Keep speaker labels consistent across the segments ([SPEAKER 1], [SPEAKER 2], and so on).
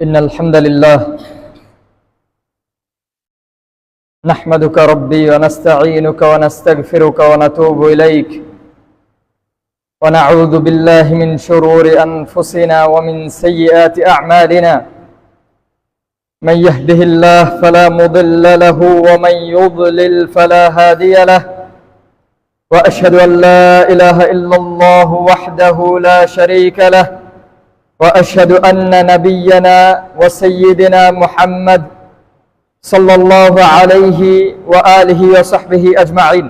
[SPEAKER 1] إن الحمد لله نحمدك ربي ونستعينك ونستغفرك ونتوب إليك ونعوذ بالله من شرور أنفسنا ومن سيئات أعمالنا من يهده الله فلا مضل له ومن يضلل فلا هادي له وأشهد أن لا إله إلا الله وحده لا شريك له وأشهد أن نبينا وسيدنا محمد صلى الله عليه وآله وصحبه أجمعين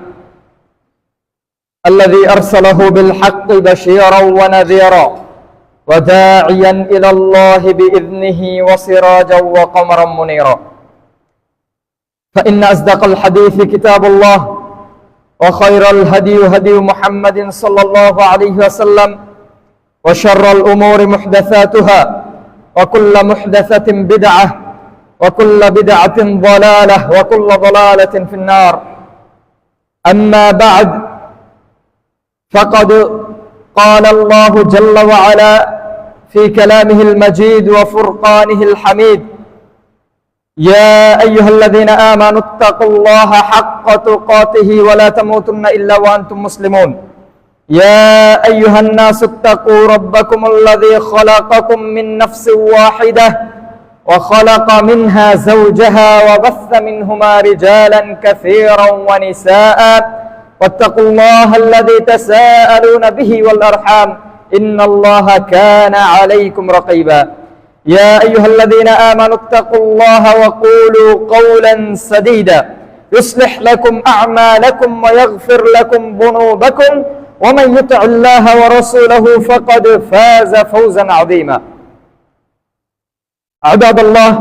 [SPEAKER 1] الذي أرسله بالحق بشيرا ونذيرا وداعيا إلى الله بإذنه وسراجا وقمرا منيرا فإن أصدق الحديث كتاب الله وخير الهدي هدي محمد صلى الله عليه وسلم وشر الأمور محدثاتها وكل محدثة بدعة وكل بدعة ضلالة وكل ضلالة في النار أما بعد فقد قال الله جل وعلا في كلامه المجيد وفرقانه الحميد يا أيها الذين آمنوا اتقوا الله حق تقاته ولا تموتن إلا وأنتم مسلمون يا أيها الناس اتقوا ربكم الذي خلقكم من نفس واحدة وخلق منها زوجها وبث منهما رجالا كثيرا ونساء واتقوا الله الذي تساءلون به والأرحام إن الله كان عليكم رقيبا يا أيها الذين آمنوا اتقوا الله وقولوا قولا سديدا يصلح لكم أعمالكم ويغفر لكم ذنوبكم ومن يطع الله ورسوله فقد فاز فوزا عظيما عباد الله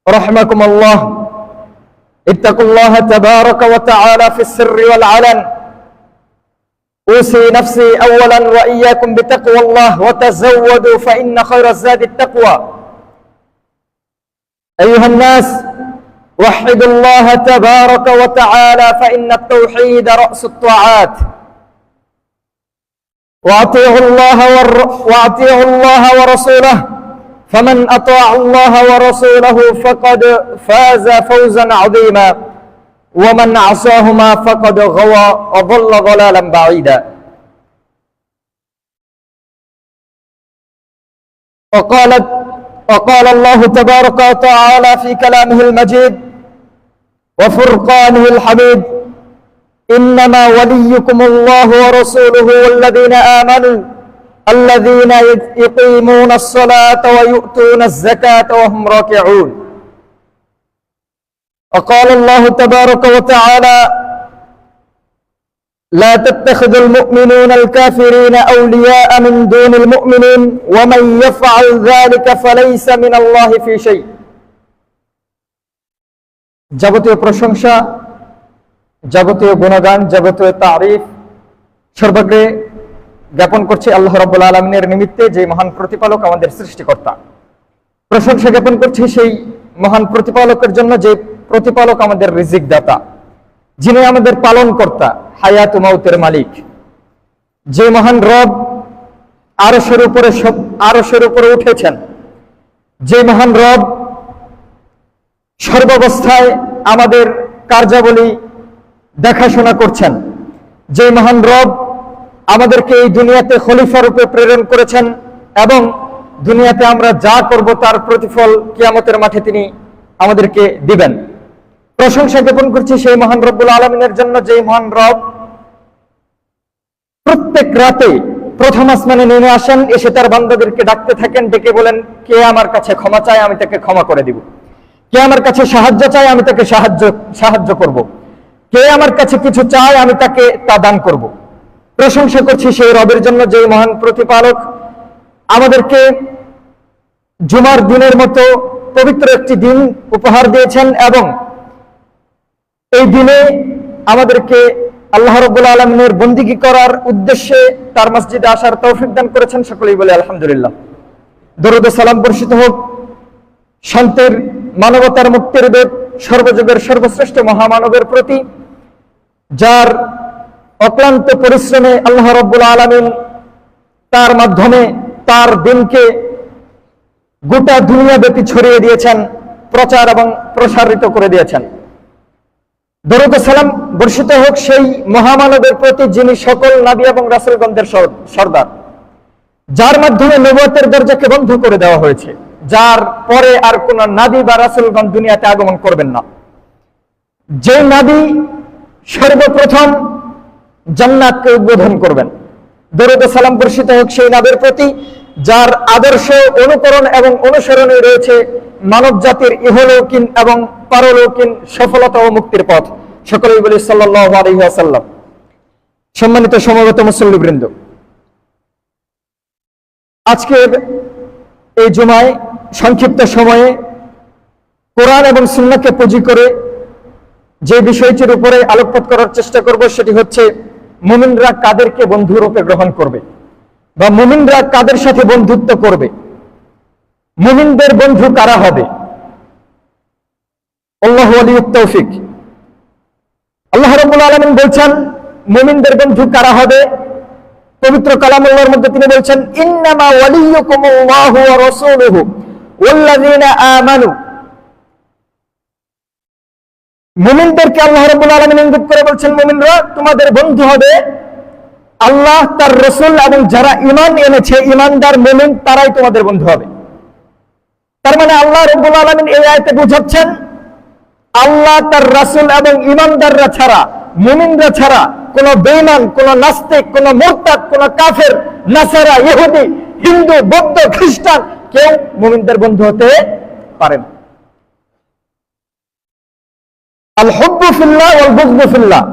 [SPEAKER 1] رحمكم الله اتقوا الله تبارك وتعالى في السر والعلن أوصي نفسي أولا وإياكم بتقوى الله وتزودوا فإن خير الزاد التقوى أيها الناس وحدوا الله تبارك وتعالى فإن التوحيد رأس الطاعات وأطيعوا الله ورسوله فمن أطاع الله ورسوله فقد فاز فوزا عظيما ومن عصاهما فقد غوى وضل ضلالا بعيدا وقال الله تبارك وتعالى في كلامه المجيد وفرقانه الحميد إنما وليكم الله ورسوله والذين آمنوا الذين يقيمون الصلاة ويؤتون الزكاة وهم راكعون وقال الله تبارك وتعالى لا تتخذوا المؤمنون الكافرين أولياء من دون المؤمنين ومن يفعل ذلك فليس من الله في شيء যাবতীয় প্রশংসা যাবতীয় গুণগান যাবতীয় তারিফ সর্বাগ্রে জ্ঞাপন করছি আল্লাহ রাব্বুল আলামিনের নিমিত্তে, যে মহান প্রতিপালক আমাদের সৃষ্টিকর্তা। প্রশংসা জ্ঞাপন করছি সেই মহান প্রতিপালকের জন্য, যে প্রতিপালক আমাদের রিজিক দাতা, যিনি আমাদের পালন কর্তা, হায়াত ও মাউতের মালিক, যে মহান রব আরশের উপরে উঠেছেন, যে মহান রব সর্বাবস্থায় আমাদের কার্যাবলী দেখাশোনা করছেন, যে মহান রব আমাদেরকে এই দুনিয়াতে খলিফা রূপে প্রেরণ করেছেন এবং দুনিয়াতে আমরা যা করব তার প্রতিফল কিয়ামতের মাঠে তিনি আমাদেরকে দিবেন। প্রশংসা জ্ঞাপন করছি সেই মহান রব্বুল আলামিনের জন্য, যে মহান রব প্রত্যেক রাতে প্রথম আসমানে নেমে আসেন, এসে তার বান্দাদেরকে ডাকতে থাকেন, ডেকে বলেন, কে আমার কাছে ক্ষমা চায় আমি তাকে ক্ষমা করে দিব, কে আমার কাছে সাহায্য চায় আমি তাকে সাহায্য করব, কে আমার কাছে কিছু চায় আমি তাকে তা দান করব। প্রশংসা করছি সেই রবের জন্য, যে মহান প্রতিপালক আমাদেরকে জুমার দিনের মতো পবিত্র একটি দিন উপহার দিয়েছেন এবং এই দিনে আমাদেরকে আল্লাহ রাব্বুল আলামিনের বন্দেগী করার উদ্দেশ্যে তার মসজিদে আসার তৌফিক দান করেছেন। সকলেই বলে আলহামদুলিল্লাহ। দরুদ ও সালাম বর্ষিত হোক শান্তির, মানবতার, মুক্তির দূত, সর্বযুগের সর্বশ্রেষ্ঠ মহামানবের প্রতি, যার অক্লান্ত পরিশ্রমে আল্লাহ রাব্বুল আলামিন তার মাধ্যমে তার দিনকে গোটা দুনিয়া ব্যাপী ছড়িয়ে দিয়েছেন, প্রচার এবং প্রসারিত করে দিয়েছেন। দরুদ ও সালাম বর্ষিত হোক সেই মহামানবের প্রতি যিনি সকল নবী এবং রাসূলগণদের সর্দার, যার মাধ্যমে নবুয়তের দরজাকে বন্ধ করে দেওয়া হয়েছে, যার পরে আর কোন নবী বা রাসূলগণ দুনিয়াতে আগমন করবেন না। যে নবী সর্বপ্রথম জান্নাতকে উদ্বোধন করবেন। দরুদ ও সালাম বর্ষিত হোক সেই নবীর প্রতি যার আদর্শ অনুকরণ এবং অনুসরণে রয়েছে মানব জাতির ইহলৌকিন এবং পারলৌকিন সফলতা ও মুক্তির পথ। সকলেই বলি সাল্লাল্লাহু আলাইহি ওয়াসাল্লাম। সম্মানিত সমবেত মুসল্লিবৃন্দ, আজকের এই জুমায় সংক্ষিপ্ত সময়ে কোরআন এবং সুন্নাহকে পুঁজি করে যে বিষয়টির উপরে আলোকপাত করার চেষ্টা করব সেটি হচ্ছে মুমিনরা কাদেরকে বন্ধুরূপে গ্রহণ করবে বা মুমিনরা কাদের সাথে বন্ধুত্ব করবে, মুমিনদের বন্ধু কারা হবে। আল্লাহু ওয়ালিয়ুত তৌফিক। আল্লাহ রাব্বুল আলামিন বলছেন মুমিনদের বন্ধু কারা হবে। পবিত্র কালামুল্লাহর মধ্যে তিনি বলছেন ইন্নামা ওয়ালিয়ুকুমুল্লাহু ওয়া রাসূলুহু ওয়াল্লাযীনা আমানু। মুমিনদেরকে আল্লাহ রাব্বুল আলামিন ইঙ্গিত করে বলছেন মুমিনরা তোমাদের বন্ধু হবে আল্লাহ, তার রাসূল এবং যারা ঈমান এনেছে, ঈমানদার মুমিন তারাই তোমাদের বন্ধু হবে। তার মানে আল্লাহ রাব্বুল আলামিন এই আয়াতে বোঝাচ্ছেন আল্লাহ, তার রাসূল এবং ঈমানদাররা ছাড়া, মুমিনরা ছাড়া কোন বেঈমান, কোন নাস্তিক, কোন মুরতাদ, কোন কাফের, নাসারা, ইহুদি, হিন্দু, বৌদ্ধ, খ্রিস্টান কেউ মুমিনদের বন্ধু হতে পারে না। আল হুব্বু ফিল্লাহ ওয়াল বুগযু ফিল্লাহ,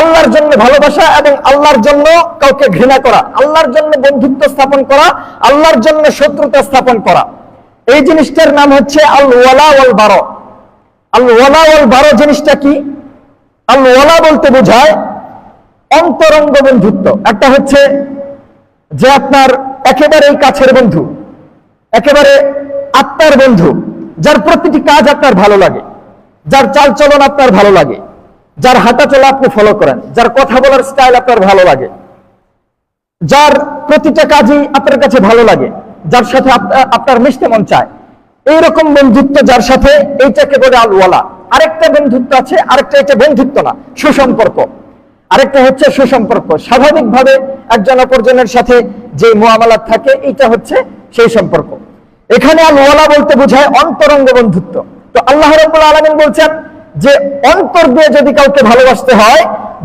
[SPEAKER 1] আল্লাহর জন্য ভালোবাসা এবং আল্লাহর জন্য কাউকে ঘৃণা করা, আল্লাহর জন্য বন্ধুত্ব স্থাপন করা, আল্লাহর জন্য শত্রুতা স্থাপন করা, এই জিনিসটার নাম হচ্ছে আল ওয়ালা ওয়াল বারা। আল ওয়ালা ওয়াল বারা জিনিসটা কি? আল ওয়ালা বলতে বোঝায় অন্তরঙ্গ বন্ধুত্ব। একটা হচ্ছে যে আপনার একেবারেই কাছের বন্ধু, একেবারে আত্মার বন্ধু, যার প্রতিটি কাজ আপনার ভালো লাগে, যার চাল চলন আপনার ভালো লাগে, যার হাঁটা চলা আপনি ফলো করেন, যার কথা বলার স্টাইল আপনার ভালো লাগে, যার প্রতিটা কাজই আপনার কাছে ভালো লাগে, যার সাথে আপনার মিশতে মন চায়, এইরকম বন্ধুত্ব যার সাথে, এইটাকে বলে আল ওয়ালা। আরেকটা বন্ধুত্ব আছে, আরেকটা এটা বন্ধুত্ব না, সুসম্পর্ক। আরেকটা হচ্ছে সুসম্পর্ক, স্বাভাবিকভাবে একজন অপরজনের সাথে যে মুআমালাত থাকে, এটা হচ্ছে সেই সম্পর্ক। এখানে আল ওয়ালা বলতে বোঝায় অন্তরঙ্গ বন্ধুত্ব। তো আল্লাহ রাব্বুল আলামিন বলছেন যে অন্তর দিয়ে যদি কাউকে ভালোবাসতে হয়,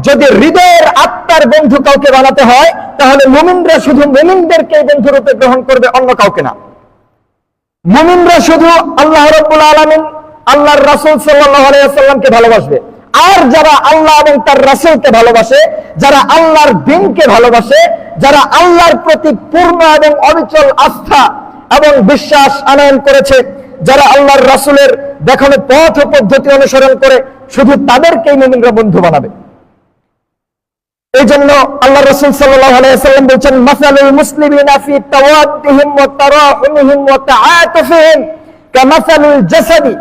[SPEAKER 1] যদি হৃদয়ের আত্মার বন্ধু কাউকে বানাতে হয়, তাহলে মুমিনরা শুধু মুমিনদেরকে বন্ধুরূপে গ্রহণ করবে, অন্য কাউকে না। মুমিনরা শুধু আল্লাহ রাব্বুল আলামিন, আল্লাহর রাসূল সাল্লাল্লাহু আলাইহি ওয়াসাল্লামকে ভালোবাসবে। আর যারা আল্লাহ এবং তার রাসূলকে ভালোবাসে, যারা আল্লাহর দ্বীনকে ভালোবাসে, যারা আল্লাহর প্রতি পূর্ণ এবং অবিচল আস্থা এবং বিশ্বাস আনয়ন করেছে, যারা আল্লাহর রাসূলের দেখানো পথ ও পদ্ধতি অনুসরণ করে, শুধু তাদেরকেই মুমিনরা বন্ধু বানাবে। এই জন্য আল্লাহ রাসূল সাল্লাল্লাহু আলাইহি ওয়াসাল্লাম বলেছেন মাসালুল মুসলিমিনা ফি তাওয়াদ্দিহিম ওয়া তারাহুমিহিম ওয়া তাআতুফিহিম কামাসালুল জাসাদি।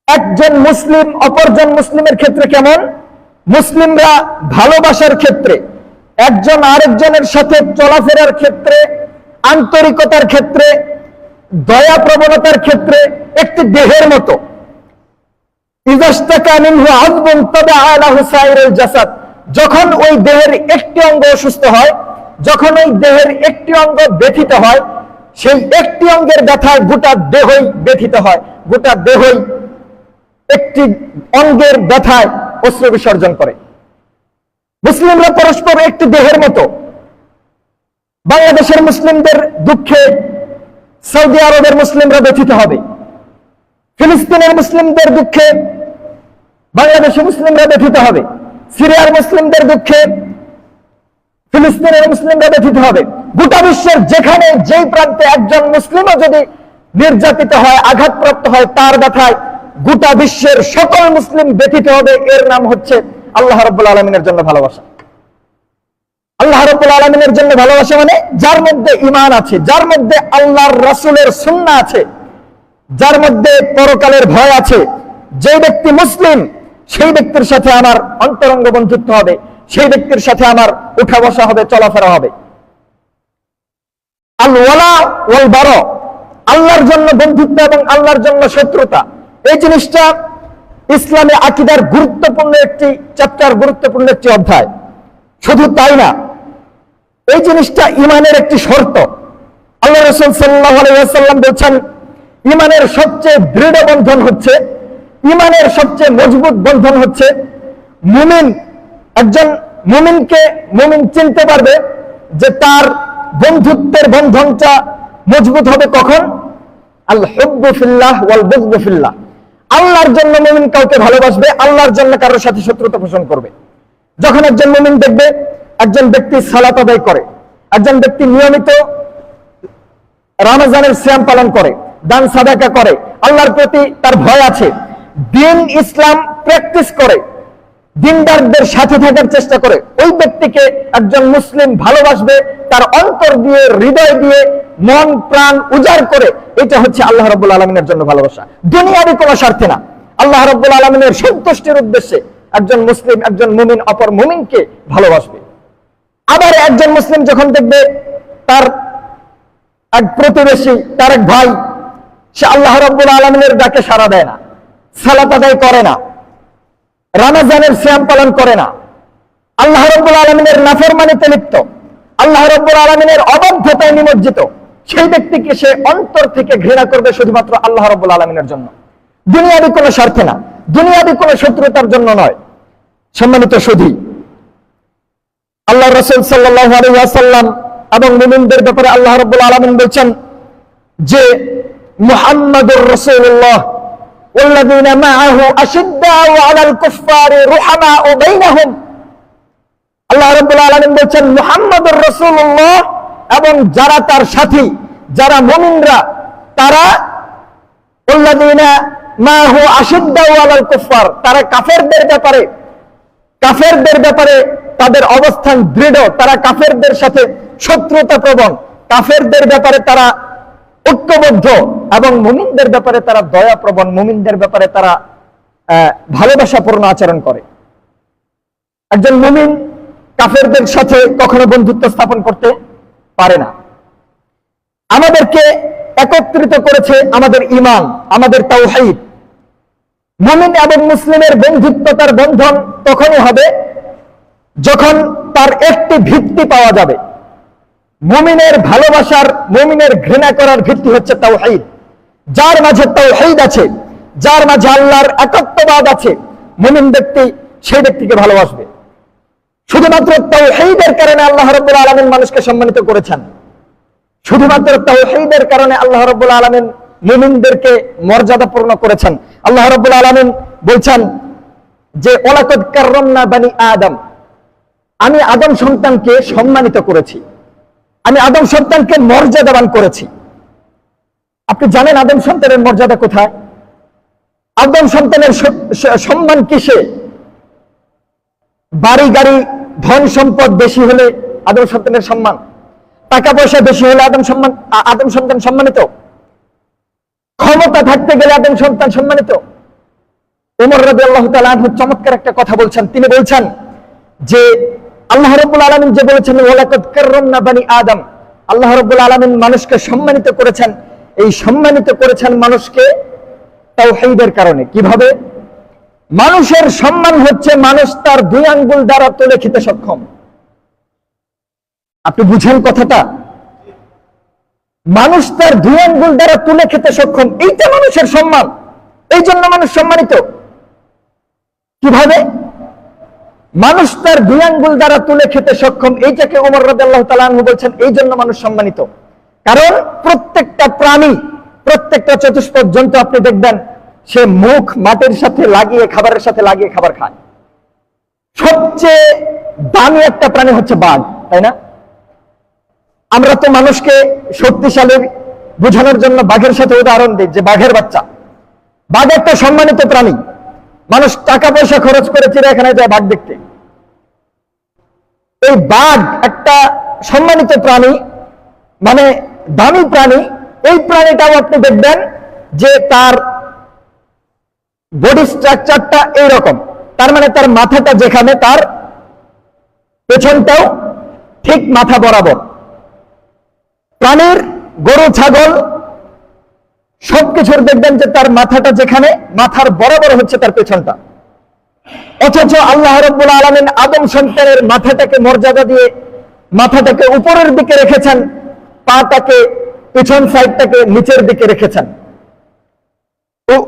[SPEAKER 1] একজন মুসলিম অপরজন মুসলিমের ক্ষেত্রে কেমন? মুসলিমরা ভালোবাসার ক্ষেত্রে, একজন আরেকজনের সাথে চলাফেরার ক্ষেত্রে, আন্তরিকতার ক্ষেত্রে, দয়া প্রবণতার ক্ষেত্রে একটি দেহের মতো। ইযাশতাকা মিনহু আযবুন তাদাআ লাহু সাইরুল জাসাদ। যখন ওই দেহের একটি অঙ্গ অসুস্থ হয়, যখন ওই দেহের একটি অঙ্গ ব্যথিত হয়, সেই একটি অঙ্গের ব্যথায় গোটা দেহই ব্যথিত হয়, গোটা দেহই একটি অঙ্গের ব্যথায় অশ্রু বিসর্জন করে। মুসলিমরা পরস্পর একটি দেহের মতো। বাংলাদেশের মুসলিমদের দুঃখে সৌদি আরবের মুসলিমরা ব্যথিত হবে, ফিলিস্তিনের মুসলিমদের দুঃখে বাংলাদেশের মুসলিমরা ব্যথিত হবে, সিরিয়ার মুসলিমদের দুঃখে ফিলিস্তিনের মুসলিমরা ব্যথিত হবে। গোটা বিশ্বের যেখানে যেই প্রান্তে একজন মুসলিমও যদি নির্যাতিত হয়, আঘাতপ্রাপ্ত হয়, তার ব্যথায় গোটা বিশ্বের সকল মুসলিম ব্যথিত হবে। এর নাম হচ্ছে আল্লাহ রাব্বুল আলামিনের জন্য ভালোবাসা। আল্লাহ রাব্বুল আলামিনের জন্য ভালোবাসা মানে যার মধ্যে ঈমান আছে, যার মধ্যে আল্লাহর রাসূলের সুন্নাহ আছে, যার মধ্যে পরকালের ভয় আছে। যে ব্যক্তি মুসলিম, সেই ব্যক্তির সাথে আমার অন্তরঙ্গ বন্ধুত্ব হবে, সেই ব্যক্তির সাথে আমার উঠা বসা হবে, চলাফেরা হবে। আল ওয়ালা ওয়াল বারা, আল্লাহর জন্য বন্ধুত্ব এবং আল্লাহর জন্য শত্রুতা, এই জিনিসটা ইসলামে আকীদার গুরুত্বপূর্ণ একটি চ্যাপ্টার, গুরুত্বপূর্ণ একটি অধ্যায়। শুধু তাই না, এই জিনিসটা ঈমানের একটি শর্ত। আল্লাহ রাসূল সাল্লাল্লাহু আলাইহি ওয়াসাল্লাম বলেছেন, ঈমানের সবচেয়ে দৃঢ় বন্ধন হচ্ছে, ঈমানের সবচেয়ে মজবুত বন্ধন হচ্ছে মুমিন। একজন মুমিনকে মুমিন চিনতে পারবে যে তার বন্ধুত্বের বন্ধনটা মজবুত হবে কখন? আল হুব্বু ফিল্লাহ ওয়াল বুগদু ফিল্লাহ। আল্লাহর জন্য মুমিন কাউকে ভালোবাসবে, আল্লাহর জন্য কারোর সাথে শত্রুতা পোষণ করবে। যখন একজন মুমিন দেখবে একজন ব্যক্তি সালাত আদায় করে, একজন ব্যক্তি নিয়মিত রমজানের সিয়াম পালন করে, দান সাদাকা করে, আল্লাহর প্রতি তার ভয় আছে, দিন ইসলাম প্র্যাকটিস করে, দিনদারদের সাথে থাকার চেষ্টা করে, ওই ব্যক্তিকে একজন মুসলিম ভালোবাসবে তার অন্তর দিয়ে, হৃদয় দিয়ে, মন প্রাণ উজাড় করে। এটা হচ্ছে আল্লাহ রাব্বুল আলামিনের জন্য ভালোবাসা, দুনিয়ারই কোনো স্বার্থে না। আল্লাহ রাব্বুল আলামিনের সন্তুষ্টির উদ্দেশ্যে একজন মুসলিম একজন মুমিন অপর মুমিনকে ভালোবাসবে। আবার একজন মুসলিম যখন দেখবে তার এক প্রতিবেশী, তার এক ভাই, সে আল্লাহ রাব্বুল আলামিনের ডাকে সাড়া দেয় না, সালাত আদায় করে না, রমজানের সিয়াম পালন করে না, আল্লাহ রাব্বুল আলামিনের নাফরমানিতে লিপ্ত, আল্লাহ রাব্বুল আলামিনের অবাধ্যতায় নিমজ্জিত, সেই ব্যক্তিকে সে অন্তর থেকে ঘৃণা করবে শুধুমাত্র আল্লাহ রাব্বুল আলামিনের জন্য, দুনিয়াবি কোনো স্বার্থে না, দুনিয়াবি কোনো শত্রুতার জন্য নয়। সম্মানিত সুধী, আল্লাহ রাসূল সাল্লাল্লাহু আলাইহি ওয়াসাল্লাম এবং মুমিনদের ব্যাপারে আল্লাহ রাব্বুল আলামিন বলেছেন যে মুহাম্মাদুর রাসূলুল্লাহ ওয়াল্লাযীনা মাআহু আশিদ্দাউ আলাল কুফফারি রুহামাউ বাইনাহুম। আল্লাহ রাব্বুল আলামিন বলেছেন মুহাম্মাদুর রাসূলুল্লাহ এবং যারা তার সাথী, যারা মুমিনরা, তারা ওয়াল্লাযীনা মাআহু আশিদ্দাউ আলাল কুফফার, তারা কাফেরদের ব্যাপারে তাদের অবস্থান দৃঢ়, তারা কাফেরদের সাথে শত্রুতা প্রবণ, কাফেরদের ব্যাপারে তারা ঐক্যবদ্ধ, এবং মুমিনদের ব্যাপারে তারা দয়াপ্রবণ, মুমিনদের ব্যাপারে তারা ভালোবাসাপূর্ণ আচরণ করে। একজন মুমিন কাফেরদের সাথে কখনো বন্ধুত্ব স্থাপন করতে পারে না। আমাদেরকে একত্রিত করেছে আমাদের ঈমান, আমাদের তাওহীদ। মুমিন এবং মুসলিমের বন্ধুত্ব, তার বন্ধন তখনই হবে যখন তার একটি ভিত্তি পাওয়া যাবে। মুমিনের ভালোবাসার, মুমিনের ঘৃণা করার ভিত্তি হচ্ছে তাওহীদ। যার মাঝে তাওহীদ আছে, যার মাঝে আল্লাহর একত্ববাদ আছে, মুমিন ব্যক্তি সেই ব্যক্তিকে ভালোবাসবে। শুধুমাত্র তাওহীদের কারণে আল্লাহ রাব্বুল আলামিন মানুষকে সম্মানিত করেছেন, শুধুমাত্র তাওহীদের কারণে আল্লাহ রাব্বুল আলামিন মুমিনদেরকে মর্যাদাপূর্ণ করেছেন। আল্লাহ রাব্বুল আলামিন বলছেন যে ওয়ালাকাদ কাররামনা বানি আদম, আমি আদম সন্তানকে সম্মানিত করেছি, আমি আদম সন্তানকে মর্যাদাবান করেছি। আপনি জানেন আদম সন্তানের মর্যাদা কোথায়? আদম সন্তানের সম্মান কিসে? বাড়ি গাড়ি ধন সম্পদ বেশি হলে আদম সন্তানের সম্মান, টাকা পয়সা বেশি হলে আদম সন্তান সম্মানিত, ক্ষমতা থাকতে গেলে আদম সন্তান সম্মানিত। ওমর রাদিয়াল্লাহু তাআলা আনহু চমৎকার একটা কথা বলছেন, তিনি বলছেন যে আল্লাহ রাব্বুল আলামিন যে বলেছেন ওয়ালাকাদ কাররামনা বানি আদম, আল্লাহ রাব্বুল আলামিন মানুষকে সম্মানিত করেছেন, এই সম্মানিত করেছেন মানুষকে তাওহীদের কারণে। কিভাবে? মানুষের সম্মান হচ্ছে মানুষ তার দুই আঙ্গুল দ্বারা তুলে খেতে সক্ষম। আপনি বুঝেন কথাটা? মানুষ তার দুই আঙ্গুল দ্বারা তুলে খেতে সক্ষম, এইটা মানুষের সম্মান, এই জন্য মানুষ সম্মানিত। কিভাবে? মানুষ তার দুই আঙ্গুল দ্বারা তুলে খেতে সক্ষম, এইটাকে ওমর রাদিয়াল্লাহু তাআলা আনহু বলছেন এই জন্য মানুষ সম্মানিত। কারণ প্রত্যেকটা প্রাণী, প্রত্যেকটা চতুষ্পদ জন্তু আপনি দেখবেন সে মুখ মাটির সাথে লাগিয়ে, খাবারের সাথে লাগিয়ে খাবার খায়। সবচেয়ে দামি একটা প্রাণী হচ্ছে বাঘ, তাই না? আমরা তো মানুষকে শক্তিশালী বোঝানোর জন্য বাঘের সাথে উদাহরণ দিই যে বাঘের বাচ্চা। বাঘ একটা সম্মানিত প্রাণী, মানুষ টাকা পয়সা খরচ করে চিড়িয়াখানায় যায় বাঘ দেখতে। এই বাঘ একটা সম্মানিত প্রাণী, মানে দামি প্রাণী। এই প্রাণীটাও আপনি দেখবেন যে তার বডি স্ট্রাকচারটা এইরকম, তার মানে তার মাথাটা যেখানে, তার পেছনটাও ঠিক মাথা বরাবর। প্রাণীর, গরু ছাগল সবকিছুর দেখবেন যে তার মাথাটা যেখানে, মাথার বরাবর হচ্ছে তার পেছনটা। অথচ আল্লাহ রাব্বুল আলামিন আদম সন্তানের মাথাটাকে মর্যাদা দিয়ে মাথাটাকে উপরের দিকে রেখেছেন, পাটাকে পিছন সাইডটাকে নিচের দিকে রেখেছেন।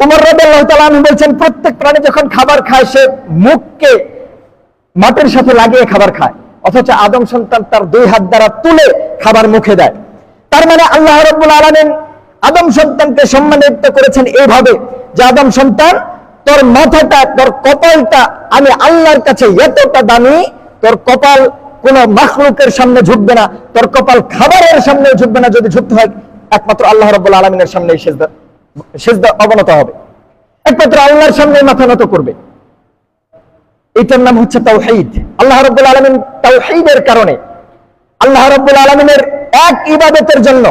[SPEAKER 1] উমর রাদিয়াল্লাহু তাআলা আনহু বলছেন, প্রত্যেক প্রাণী যখন খাবার খায় সে মুখকে মাটির সাথে লাগিয়ে খাবার খায়, অথচ আদম সন্তান তার দুই হাত দ্বারা তুলে খাবার মুখে দেয়। তার মানে আল্লাহ রাব্বুল আলামিন আদম সন্তানকে সম্মানিত করেছেন এইভাবে যে, আদম সন্তান, তোর মাথাটা, তোর কপালটা আমি আল্লাহর কাছে এতটা দামি, তোর কপাল কোন মাখলুকের সামনে ঝুঁকবে না, তোর কপাল খাবারের সামনে ঝুঁকবে না। যদি ঝুঁকতে হয় একমাত্র আল্লাহ রাব্বুল আলামিনের সামনেই সিজদা অবনত হবে, একমাত্র আল্লাহর সামনে মাথা নত করবে। এটার নাম হচ্ছে তাওহীদ। আল্লাহ রাব্বুল আলামিন তাওহীদের কারণে, আল্লাহ রাব্বুল আলামিনের এক ইবাদতের জন্য,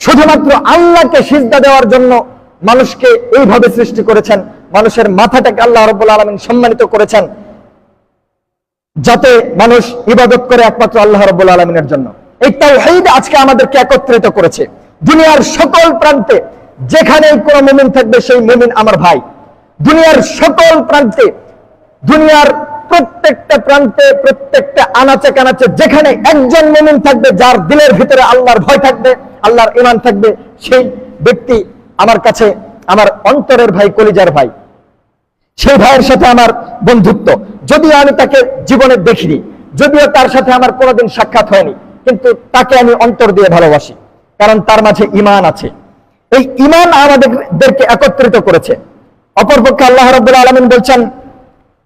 [SPEAKER 1] শুধুমাত্র আল্লাহকে সিজদা দেওয়ার জন্য মানুষকে এইভাবে সৃষ্টি করেছেন। মানুষের মাথাটাকে আল্লাহ রাব্বুল আলামিন সম্মানিত করেছেন, যাতে মানুষ ইবাদত করে একমাত্র আল্লাহ রাব্বুল আলামিনের জন্য। এই তাওহীদ আজকে আমাদেরকে একত্রিত করেছে। দুনিয়ার সকল প্রান্তে যেখানেই কোন মুমিন থাকবে সেই মুমিন আমার ভাই। দুনিয়ার সকল প্রান্তে, দুনিয়ার প্রত্যেকটা প্রান্তে, প্রত্যেকটা আনাচে কানাচে যেখানে একজন মুমিন থাকবে, যার দিলের ভিতরে আল্লাহর ভয় থাকবে, আল্লাহর ঈমান থাকবে, সেই ব্যক্তি আমার কাছে আমার অন্তরের ভাই, কলিজার ভাই। সেই ভাইয়ের সাথে আমার বন্ধুত্ব, যদিও আমি তাকে জীবনে দেখিনি, যদিও তার সাথে আমার কোনোদিন সাক্ষাৎ হয়নি, কিন্তু তাকে আমি অন্তর দিয়ে ভালোবাসি, কারণ তার মাঝে ঈমান আছে। এই ঈমান আমাদেরকে একত্রিত করেছে। অপরপক্ষে আল্লাহ রাব্বুল আলামিন বলছেন,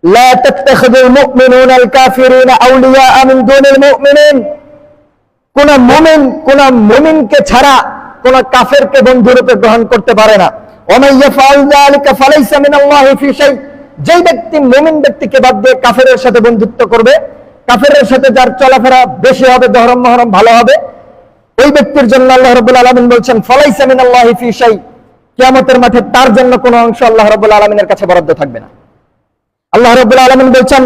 [SPEAKER 1] লা তাত্তাখিযুল মুমিনুনা আল কাফিরিনা আউলিয়া মিন দুনিল মুমিনিন। কোন মুমিনকে ছাড়া কোন কাফেরকে বন্ধুরূপে গ্রহণ করতে পারে না। ওয়া মান ইয়াফআল যালিকা ফালাইসা মিনাল্লাহি ফি শাই। যেই ব্যক্তি মুমিন ব্যক্তিকে বাদ দিয়ে কাফেরের সাথে বন্ধুত্ব করবে, কাফেরের সাথে যার চলাফেরা বেশি হবে, দহরম মহরম ভালো হবে, ওই ব্যক্তির জন্য আল্লাহ রাব্বুল আলামিন বলছেন, ফালাইসা মিনাল্লাহি ফি শাই। কিয়ামতের মাঠে তার জন্য কোনো অংশ আল্লাহ রাব্বুল আলামিনের কাছে বরাদ্দ থাকবে না। আল্লাহ রাব্বুল আলামিন বলছেন,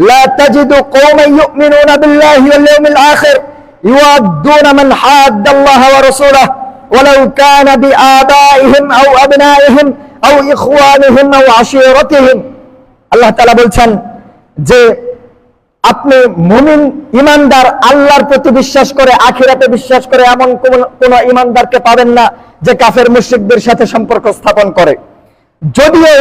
[SPEAKER 1] লা তাজিদু কওমান ইউমিনুনা বিল্লাহি ওয়াল ইয়াউমিল আখির ইউআদ্দুনা মান হাদ্দাল্লাহ ওয়া রাসূলাহু ওয়ালাউ কানা বিআবাইহিম আও আবনাইহিম আও ইখওয়ানিহিম আও আশীরাতিহিম। আল্লাহ তাআলা বলছেন যে আপনি মুমিন ঈমানদার, আল্লাহর প্রতি বিশ্বাস করে, আখিরাতে বিশ্বাস করে এমন কোন ঈমানদারকে পাবেন না যে কাফের মুশরিকদের সাথে সম্পর্ক স্থাপন করে, যদিও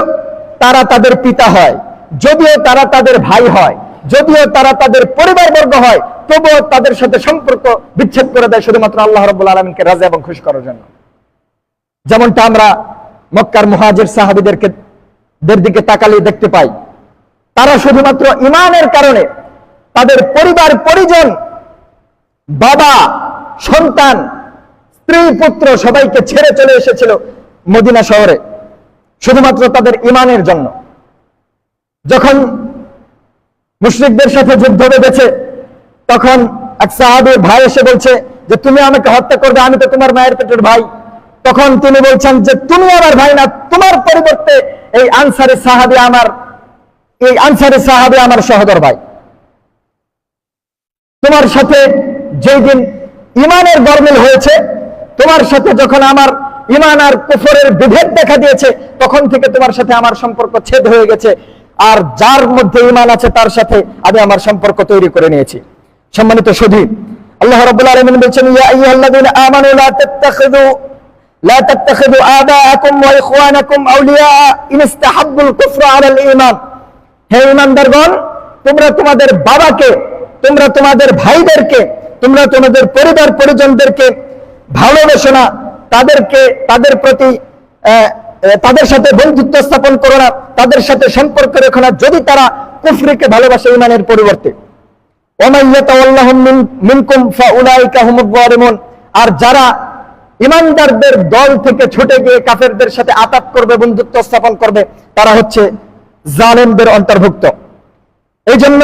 [SPEAKER 1] তারা তাদের পিতা হয়, যদিও তারা তাদের ভাই হয়, যদিও তারা তাদের পরিবারবর্গ হয়, তবুও তাদের সাথে সম্পর্ক বিচ্ছেদ করে দেয় শুধুমাত্র আল্লাহ রাব্বুল আলামিনকে রাজি এবং খুশি করার জন্য। যেমনটা আমরা মক্কার মুহাজির সাহাবীদেরকে দিকে তাকালে দেখতে পাই, তারা শুধুমাত্র ঈমানের কারণে তাদের পরিবার পরিজন, বাবা, সন্তান, স্ত্রী, পুত্র সবাইকে ছেড়ে চলে এসেছিল মদিনা শহরে শুধুমাত্র তাদের ঈমানের জন্য। যখন মুশরিকদের সাথে যুদ্ধ বেঁধেছে, তখন এক সাহাবীর ভাই এসে বলছে যে তুমি আমাকে হত্যা করবে, আমি তো তোমার মায়ের পেটের ভাই। তখন তিনি বলছেন যে তুমি আমার ভাই না, তোমার পরিবর্তে এই আনসারী সাহাবী আমার সহোদর ভাই। তোমার সাথে যেই দিন ঈমানের গরমিল হয়েছে, তোমার সাথে যখন আমার ঈমান আর কুফরের বিভেদ দেখা দিয়েছে, তখন থেকে তোমার সাথে আমার সম্পর্ক ছেদ হয়ে গেছে, আর যার মধ্যে ঈমান আছে তার সাথে আমি আমার সম্পর্ক তৈরি করে নিয়েছি। সম্মানিত সুধী, আল্লাহ রাব্বুল আলামিন বলছেন, ইয়া আইয়ুহাল্লাযীনা আমানু লা তাত্তাখিযু আবাআকুম ওয়া ইখওয়ানাকুম আউলিয়া ইন ইসতাহাব্বুল কুফরা আলাল ঈমান। হে ঈমানদারগণ, তোমরা তোমাদের বাবাকে, তোমরা তোমাদের ভাইদেরকে, তোমরা তোমাদের পরিবার পরিজনদেরকে ভালোবেসো না, তাদের প্রতি তাদের সাথে বন্ধুত্ব স্থাপন করো না, তাদের সাথে সম্পর্ক রেখো না যদি তারা কুফরিকে ভালোবাসে ঈমানের পরিবর্তে। ওয়া ইয়াতাওয়াল্লাহুম মিনকুম ফাউলাইকা হুমুয যালিমুন। আর যারা ঈমানদারদের দল থেকে ছুটে গিয়ে কাফেরদের সাথে আতাত করবে, বন্ধুত্ব স্থাপন করবে, তারা হচ্ছে জালেমদের অন্তর্ভুক্ত। এই জন্য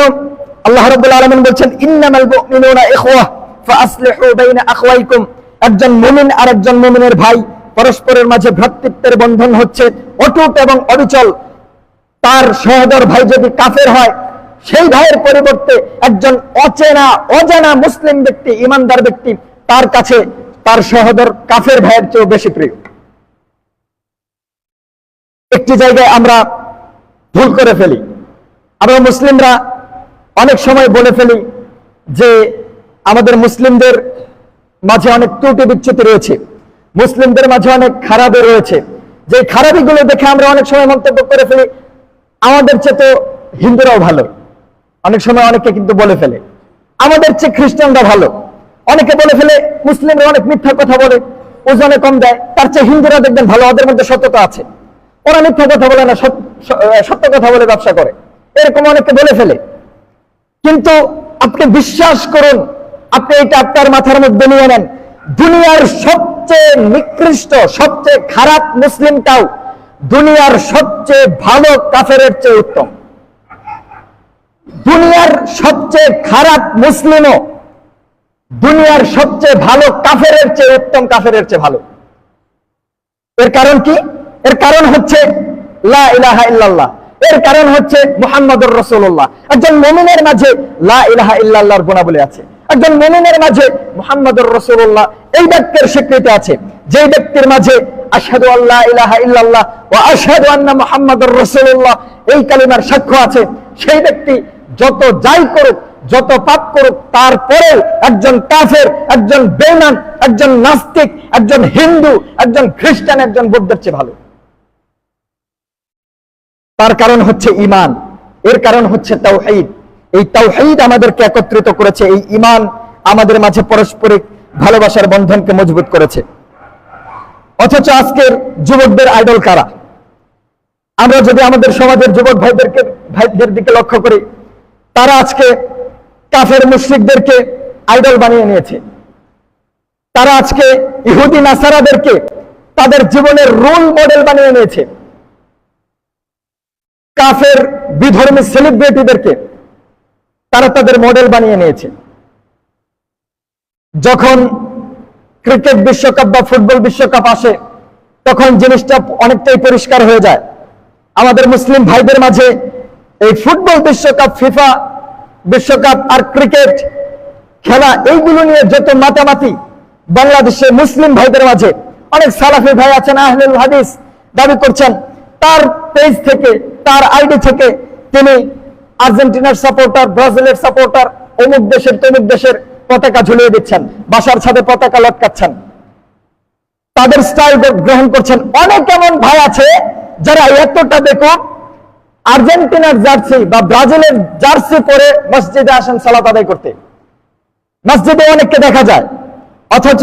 [SPEAKER 1] আল্লাহ রাব্বুল আলামিন বলছেন, ইন্নামাল মুমিনুনা ইখওয়া ফাআসলিহু বাইনা আখওয়াইকুম। একজন মুমিন আর একজন মুমিনের ভাই, পরস্পরের মাঝে ভ্রাতৃত্বের বন্ধন হচ্ছে অটুট এবং অবিচল। তার সহোদর ভাই যদি কাফের হয়, সেই ভাইয়ের পরিবর্তে একজন অজানা মুসলিম ব্যক্তি, ঈমানদার ব্যক্তি, তার কাছে তার সহোদর কাফের ভাইয়ের চেয়ে বেশি প্রিয়। একটি জায়গায় আমরা ভুল করে ফেলি। আমরা মুসলিমরা অনেক সময় বলে ফেলি যে আমাদের মুসলিমদের মাঝে অনেক ত্রুটি বিচ্যুতি রয়েছে, মুসলিমদের মাঝে অনেক খারাপি রয়েছে, যে খারাপিগুলো দেখে আমরা অনেক সময় মন্তব্য করে ফেলি আমাদের চেয়ে তো হিন্দুরাও ভালো। অনেক সময় অনেকে কিন্তু বলে ফেলে আমাদের চেয়ে খ্রিস্টানরা ভালো। অনেকে বলে ফেলে মুসলিমরা অনেক মিথ্যা কথা বলে, ওজনে কম দেয়, তার চেয়ে হিন্দুরা দেখবেন ভালো, ওদের মধ্যে সত্যতা আছে, ওরা মিথ্যা কথা বলে না, সত্য কথা বলে ব্যবসা করে, এরকম অনেকে বলে ফেলে। কিন্তু আপনি বিশ্বাস করুন, আপনি এটা আপনার মাথার মধ্যে নিয়ে নেন, দুনিয়ার সবচেয়ে নিকৃষ্ট সবচেয়ে খারাপ মুসলিমটাও দুনিয়ার সবচেয়ে ভালো কাফেরের চেয়ে উত্তম। দুনিয়ার সবচেয়ে খারাপ মুসলিমও দুনিয়ার সবচেয়ে ভালো কাফেরের চেয়ে উত্তম, কাফেরের চেয়ে ভালো। এর কারণ কি? এর কারণ হচ্ছে লা ইলাহা ইল্লাল্লাহ, এর কারণ হচ্ছে মুহাম্মদুর রাসূলুল্লাহ। একজন মুমিনের মাঝে লা ইলাহা ইল্লাল্লাহর গুণাবলী আছে, একজন মুমিনের মাঝে মুহাম্মদুর রাসূলুল্লাহ এই বাক্যের স্বীকৃতি আছে। যে ব্যক্তির মাঝে আশহাদু আল্লা ইলাহা ইল্লাল্লাহ ওয়া আশহাদু আন্না মুহাম্মাদুর রাসূলুল্লাহ এই কালিমার সাক্ষ্য আছে, সেই ব্যক্তি যত যাই করুক, যত পাপ করুক, তারপরেও একজন কাফের, একজন বেঈমান, একজন নাস্তিক, একজন হিন্দু, একজন খ্রিস্টান, একজন বৌদ্ধের চেয়ে ভালো। তার কারণ হচ্ছে ঈমান, এর কারণ হচ্ছে তাওহীদ। এই তাওহীদ আমাদেরকে একত্রিত করেছে, এই ঈমান আমাদের মাঝে পারস্পরিক ভালোবাসার বন্ধনকে মজবুত করেছে। অথচ আজকের যুবকদের আইডল কারা? আমরা যদি আমাদের সমাজের যুবক ভাইদের দিকে লক্ষ্য করি, তারা আজকে কাফের মুশরিকদেরকে আইডল বানিয়ে নিয়েছে। তারা আজকে ইহুদি নাসারাদেরকে তাদের জীবনের রোল মডেল বানিয়ে নিয়েছে। কাফের বিধর্মী সেলিব্রিটিদেরকে তারা তাদের মডেল বানিয়ে নিয়েছে। যখন ক্রিকেট বিশ্বকাপ বা ফুটবল বিশ্বকাপ আসে, তখন জিনিসটা অনেকটাই পরিষ্কার হয়ে যায়। আমাদের মুসলিম ভাইদের মাঝে এই ফুটবল বিশ্বকাপ, ফিফা বিশ্বকাপ আর ক্রিকেট খেলা, এইগুলো নিয়ে যত মাতামাতি বাংলাদেশে মুসলিম ভাইদের মাঝে, অনেক সালাফি ভাই আছেন, আহলুল হাদিস দাবি করছেন, তার পেজ থেকে, তার আইডি থেকে তিনি আর্জেন্টিনার সাপোর্টার, ব্রাজিলের সাপোর্টার, অমুক দেশের তমুক দেশের পতাকা ঝুলিয়ে দিচ্ছেন, বাসার ছাদে পতাকা লটকাচ্ছেন, তাদের স্টাইল গ্রহণ করছেন। অনেক এমন ভাই আছে যারা এতটা দেখো আর্জেন্টিনার জার্সি বা ব্রাজিলের জার্সি পরে মসজিদে আসেন সালাত আদায় করতে, মসজিদে অনেককে দেখা যায়। অথচ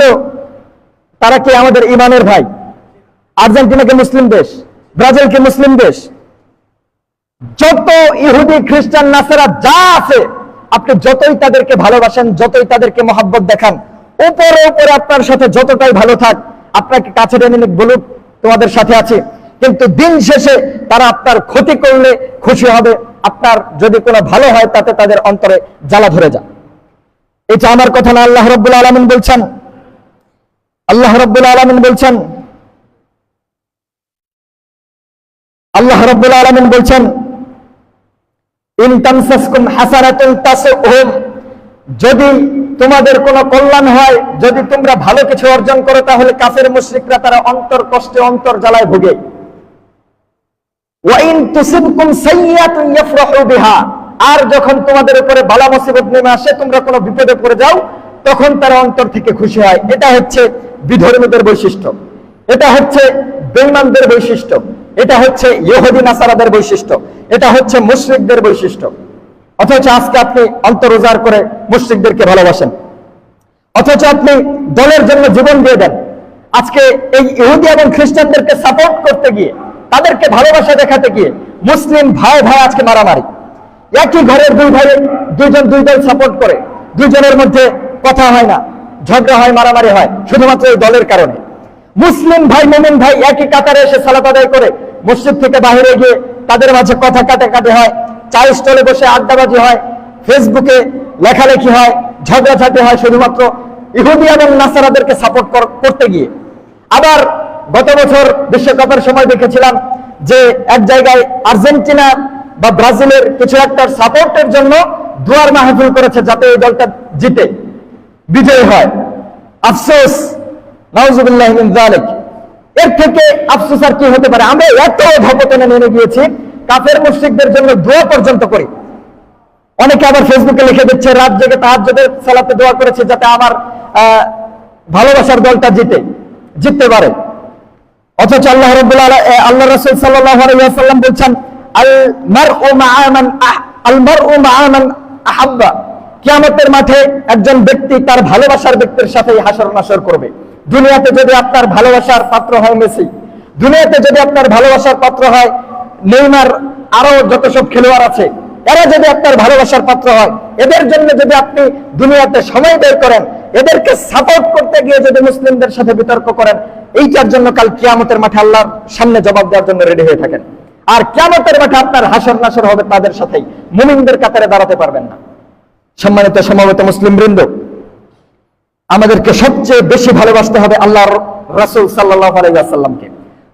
[SPEAKER 1] তারা কি আমাদের ইমানের ভাই? আর্জেন্টিনাকে মুসলিম দেশ, ব্রাজিলকে মুসলিম দেশ, যত ইহুদি খ্রিস্টান নাসারা যা আছে, আপনি যতই তাদেরকে ভালোবাসেন, যতই তাদেরকে মহব্বত দেখান, উপরে উপরে আপনার সাথে যতটাই ভালো থাক, আপনাকে কাছে টেনে নিক, বলুক তোমাদের সাথে আছে, কিন্তু দিন শেষে তারা আপনার ক্ষতি করলে খুশি হবে, আপনার যদি কোনো ভালো হয় তাতে তাদের অন্তরে জ্বালা ধরে যায়। এটা আমার কথা না, আল্লাহ রাব্বুল আলামিন বলছেন, আল্লাহ রাব্বুল আলামিন বলছেন, আল্লাহ রাব্বুল আলামিন বলছেন, ইন তামসাসকুম হাসানাতুন তাসুহুম, যদি তোমাদের কোনো কল্যাণ হয়, যদি তোমরা ভালো কিছু অর্জন করো, তাহলে কাফের মুশরিকরা তারা অন্তর কষ্টে, অন্তর জ্বালায় ভোগে। ওয়া ইন তুসিবকুম সাইয়্যাতুন ইয়াফরাহু বিহা, আর যখন তোমাদের উপরে বালা মুসিবত নেমে আসে, তোমরা কোনো বিপদে পড়ে যাও, তখন তারা অন্তর থেকে খুশি হয়। এটা হচ্ছে বিধর্মীদের বৈশিষ্ট্য, এটা হচ্ছে বেঈমানদের বৈশিষ্ট্য, এটা হচ্ছে ইহুদি নাসারাদের বৈশিষ্ট্য, এটা হচ্ছে মুশরিকদের বৈশিষ্ট্য। অথচ আজকে আপনি অন্তর উজাড় করে মুশরিকদেরকে ভালোবাসেন, অথচ আপনি দলের জন্য জীবন দিয়ে দেন। আজকে এই ইহুদি এবং খ্রিস্টানদেরকে সাপোর্ট করতে গিয়ে, তাদেরকে ভালোবাসা দেখাতে গিয়ে মুসলিম ভাই ভাই আজকে মারামারি। একই ঘরের দুই ভাইয়ের দুইজন দুই দল সাপোর্ট করে, দুইজনের মধ্যে কথা হয় না, ঝগড়া হয়, মারামারি হয়, শুধুমাত্র এই দলের কারণে। মুসলিম ভাই, মুমিন ভাই একই কাতারে এসে সালাত আদায় করে মসজিদ থেকে বাইরে গিয়ে তাদের মাঝে কথা কাটাকাটি হয়, চায়ের স্টলে বসে আড্ডাবাজি হয়, ফেসবুকে লেখালেখি হয়, ঝগড়াঝাটি হয়, শুধুমাত্র ইহুদি এবং নাসারাদেরকে সাপোর্ট করতে গিয়ে। আবার গত বছর বিশ্বকাপের সময় দেখেছিলাম যে এক জায়গায় আর্জেন্টিনা বা ব্রাজিলের কিছু একটা সাপোর্টের জন্য দুয়ার মাহফিল করেছে, যাতে এই দলটা জিতে, বিজয়ী হয়। আফসোস, নাউজুবিল্লাহি মিন যালিক, এর থেকে আফসোস আর কি হতে পারে? আমরা এত অধঃপতনে নেমে গিয়েছি, কাফের মুশরিকদের জন্য দোয়া পর্যন্ত করি। অনেকে আবার ফেসবুকে লিখে দিচ্ছে রাত জেগে তাহাজ্জুদের সালাতে দোয়া করেছে যাতে আমার ভালোবাসার দলটা জিততে পারে। অথচ আল্লাহ রাসূল সাল্লাল্লাহু আলাইহি ওয়াসাল্লাম বলছেন আল মারউ মা'a মান আহাব্বা, কিয়ামতের মাঠে একজন ব্যক্তি তার ভালোবাসার ব্যক্তির সাথেই হাসর নাসর করবে। দুনিয়াতে যদি আপনার ভালোবাসার পাত্র হয় মেসি, দুনিয়াতে যদি আপনার ভালোবাসার পাত্র হয় নেইমার, আরো যত সব খেলোয়াড় আছে, এরা যদি আপনার ভালোবাসার পাত্র হয়, এদের জন্য যদি আপনি দুনিয়াতে সময় বের করেন, এদেরকে সাপোর্ট করতে গিয়ে যদি মুসলিমদের সাথে বিতর্ক করেন, এইটার জন্য কাল কিয়ামতের মাঠে আল্লাহর সামনে জবাব দেওয়ার জন্য রেডি হয়ে থাকেন। আর কিয়ামতের মাঠে আপনার হাসর নাসর হবে তাদের সাথেই, মুমিনদের কাতারে দাঁড়াতে পারবেন না। সম্মানিত সমবেত মুসলিম বৃন্দ, আমাদেরকে সবচেয়ে বেশি ভালোবাসতে হবে আল্লাহর রাসূল সাল্লাল্লাহু আলাইহি ওয়াসাল্লামকে,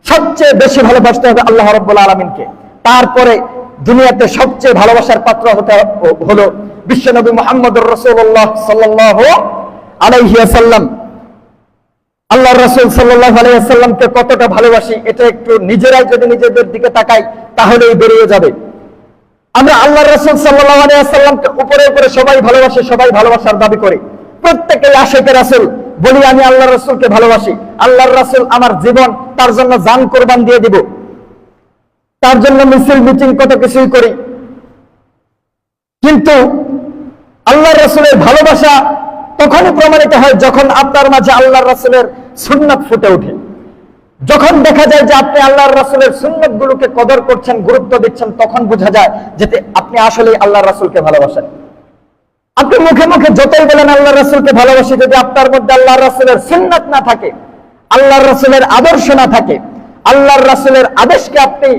[SPEAKER 1] সবচেয়ে বেশি ভালোবাসতে হবে আল্লাহ রাব্বুল আলামিনকে। তারপরে দুনিয়াতে সবচেয়ে ভালোবাসার পাত্র হতে হলো বিশ্বনবী মুহাম্মদুর রাসূলুল্লাহ সাল্লাল্লাহু আলাইহি ওয়াসাল্লাম। আল্লাহর রাসূল সাল্লাল্লাহু আলাইহি ওয়াসাল্লামকে কতটা ভালোবাসি এটা একটু নিজেরাই যদি নিজেদের দিকে তাকাই তাহলেই বেরিয়ে যাবে। আমরা আল্লাহর রাসূল সাল্লাল্লাহু আলাইহি ওয়াসাল্লামকে উপরে উপরে সবাই ভালোবাসি, সবাই ভালোবাসার দাবি করি, প্রত্যেকেই আশিকে রাসূল বলি আমি আল্লাহর রাসূলকে ভালোবাসি, আল্লাহর রাসূল আমার জীবন, তার জন্য জান কুরবান দিয়ে দিব, তার জন্য মিছিল মিটিং কত কিছুই করি। কিন্তু আল্লাহর রাসূলের ভালোবাসা তখনই প্রমাণিত হয় যখন আপনার মাঝে আল্লাহর রাসূলের সুন্নাত ফুটে ওঠে, যখন দেখা যায় যে আপনি আল্লাহর রাসূলের সুন্নাতগুলোকে কদর করছেন, গুরুত্ব দিচ্ছেন, তখন বোঝা যায় যে আপনি আসলেই আল্লাহর রাসূলকে ভালোবাসেন। আপনি মুখে মুখে যতই বলেন আল্লাহর রাসূলকে ভালোবাসি, যদি আপনার মধ্যে আল্লাহর রাসূলের সুন্নাত না থাকে, আল্লাহর রাসূলের আদর্শ না থাকে, আল্লাহর রাসূলের আদেশকে আপনি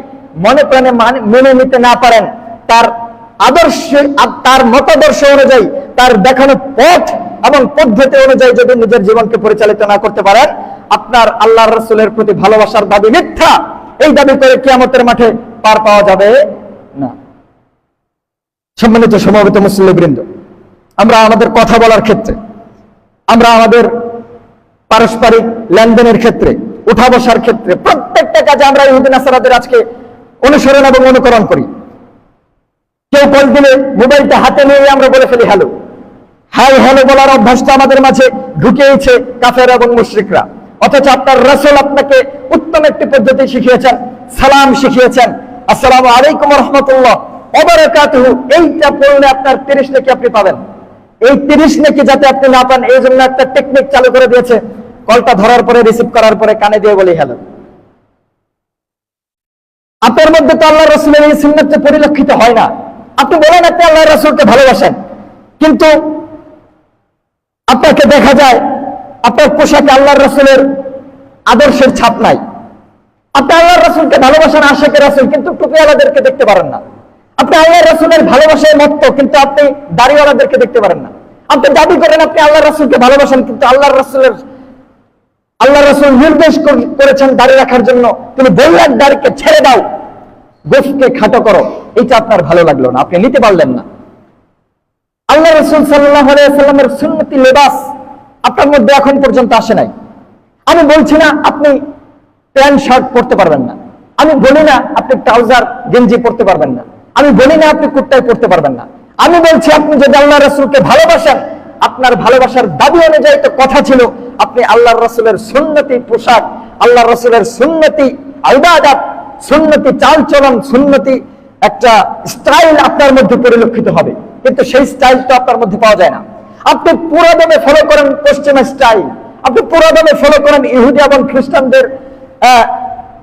[SPEAKER 1] মনে প্রাণে মেনে নিতে না পারেন, তার আদর্শ, তার মতাদর্শ অনুযায়ী, তার দেখানো পথ এবং পদ্ধতি অনুযায়ী যদি নিজের জীবনকে পরিচালিত না করতে পারেন, আপনার আল্লাহর রাসূলের প্রতি ভালোবাসার দাবি মিথ্যা। এই দাবি করে কিয়ামতের মাঠে পার পাওয়া যাবে না। সম্মানিত সমবেত মুসলিমবৃন্দ, আমরা আমাদের কথা বলার ক্ষেত্রে, আমরা আমাদের পারস্পরিক লেনদেনের ক্ষেত্রে, উঠা বসার ক্ষেত্রে, প্রত্যেকটা কাজে আমরা ইহুদি নাসারাদের আজকে অনুসরণ এবং অনুকরণ করি। কেউ কল দিলে মোবাইলটা হাতে নিয়ে আমরা বলে ফেলি হ্যালো। হাই হ্যালো বলার অভ্যাসটা আমাদের মাঝে ঢুকিয়েছে কাফের এবং মুশরিকরা। অথচ আপনার রাসূল আপনাকে উত্তম একটি পদ্ধতি শিখিয়েছেন, সালাম শিখিয়েছেন, আসসালামু আলাইকুম ওয়া রাহমাতুল্লাহ ওয়া বারাকাতুহু। এইটা পড়লে আপনার 30 নেকি আপনি পাবেন। এই 30 নেকি যাতে আপনি না পান, এই জন্য একটা টেকনিক চালু করে দিয়েছে, কলটা ধরার পরে রিসিভ করার পরে কানে দিয়ে বলি হ্যালো। আপনার মধ্যে তো আল্লাহর রাসূলের এই সুন্নাতটা পরিলক্ষিত হয় না। আপনি বলেন আপনি আল্লাহর রাসূলকে ভালোবাসেন, কিন্তু আপনাকে দেখা যায় আপনার পোশাকে আল্লাহর রাসূলের আদর্শের ছাপ নাই। আপনি আল্লাহর রাসূলকে ভালোবাসেন, আশিকে রাসূল, কিন্তু টুপিওয়ালাদেরকে দেখতে পারেন না। আপনি আল্লাহর রাসূলের ভালোবাসায় মত্ত, কিন্তু আপনি দাড়িওয়ালাদেরকে দেখতে পারেন না। আপনি দাবি করেন আপনি আল্লাহর রাসূলকে ভালোবাসেন, কিন্তু আল্লাহর রাসূল নির্দেশ করেছেন দাড়ি রাখার জন্য, তিনি বললেন দাড়িকে ছেড়ে দাও, গোফকে খাটো করো। এটা আপনার ভালো লাগলো না, আপনি নিতে পারলেন না। আল্লাহ রাসূল সাল্লাল্লাহু আলাইহি ওয়াসাল্লামের সুন্নতি লেবাস আপনার মধ্যে এখন পর্যন্ত আসে নাই। আমি বলছি না আপনি প্যান্ট শার্ট পরতে পারবেন না, আমি বলি না আপনি ট্রাউজার গেঞ্জি পরতে পারবেন না, আমি বলি না আপনি কুর্তায় পরতে পারবেন না। আমি বলছি আপনি যদি আল্লাহ রাসূলকে ভালোবাসেন, আপনার ভালোবাসার দাবি অনুযায়ী তো কথা ছিল আপনি আল্লাহর রাসূলের সুন্নতি পোশাক, আল্লাহর রাসূলের সুন্নতি ইবাদত, সুন্নতি চালচলন, সুন্নতি একটা স্টাইল আপনার মধ্যে পরিলক্ষিত হবে, কিন্তু সেই স্টাইলটা আপনার মধ্যে পাওয়া যায় না। আপনি পুরো দমে ফলো করেন পশ্চিমা স্টাইল, আপনি পুরো দমে ফলো করেন ইহুদি এবং খ্রিস্টানদের